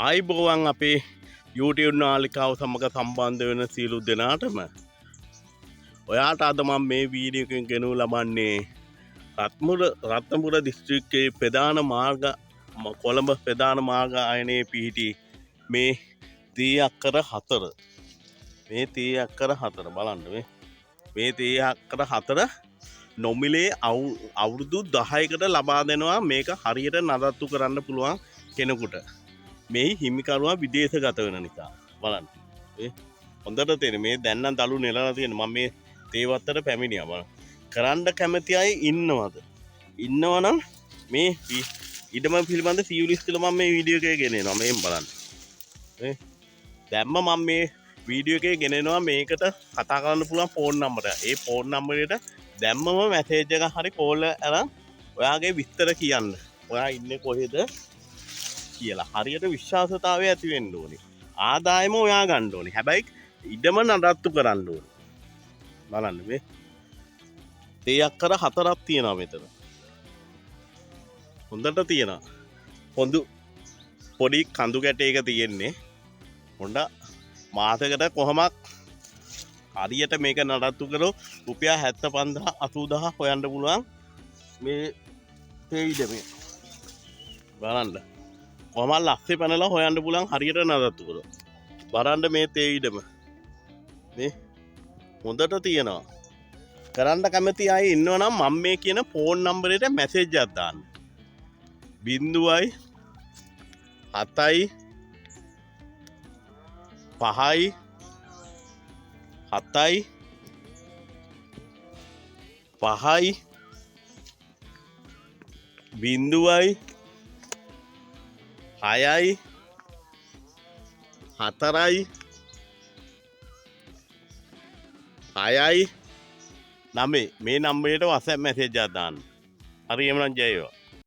ආයිබෝවන් අපේ YouTube නාලිකාව සමග සම්බන්ධ වෙන සියලු දෙනාටම ඔයාට අද මම මේ වීඩියෝ එකෙන් ගෙනු ලබන්නේ රත්නපුර දිස්ත්‍රික්කයේ ප්‍රධාන මාර්ග කොළඹ ප්‍රධාන මාර්ග ආයනයේ පිහිටි මේ තී අක්කර 4 මේ තී අක්කර 4 බලන්න මේ තී අක්කර 4 නොමිලේ අවුරුදු 10කට ලබා දෙනවා මේක හරියට නඩත්තු කරන්න පුළුවන් කෙනෙකුට මේ හිමිකරුවා විදේශගත වෙන නිසා බලන්න හොඳට තේරෙන්නේ මේ දැන් නම් දළු නෙලලා තියෙන මම මේ තේවත්තට පැමිණියා බලන්න කරන්න කැමති අය ඉන්නවනම් මේ ඉඩම පිළිබඳ සියුලිස්තුල මම මේ වීඩියෝ එකේ ගෙනෙනවා මේන් බලන්න දැම්ම මම මේ වීඩියෝ එකේ ගෙනෙනවා මේකට කතා කරන්න පුළුවන් ෆෝන් නම්බරය ඒ ෆෝන් නම්බරයට දැම්මම මැසේජ් එක හරි කෝල් අරන් ඔයාගේ විස්තර කියන්න ඔයා ඉන්නේ කොහෙද කියලා හරියට විශ්වාසතාවය ඇති වෙන්න ඕනේ. ආදායම ඔයා ගන්න ඕනේ. හැබැයි ඉඩම නඩත්තු කරන්න ඕනේ. බලන්න මේ තේ අක්කර 4ක් තියෙනවා මෙතන. හොඳට තියෙනවා. පොඩි කඳු ගැටයක තියෙන්නේ. හොඳ මාසයකට කොහමත් හරියට මේක නඩත්තු කරොත් රුපියල් 75000 80000 හොයන්න පුළුවන් මේ තේ ඉඩමේ. බලන්න කොහමද ලක්ෂේ පැනලා හොයන්න පුළුවන් හරියට නඩත්තු කරොත් බලන්න මේ තේ ඉඩම මේ හොඳට තියෙනවා කරන්න කැමති අය ඉන්නවනම් මම මේ කියන ෆෝන් නම්බරයට මැසේජ් එකක් දාන්න 0යි 7යි 5යි 7යි 5යි 0යි 6යි 4යි 6යි 9 මේ නම්බරයට WhatsApp මැසේජ් එකක් දාන්න. හරි එහෙනම් ජය වේවා.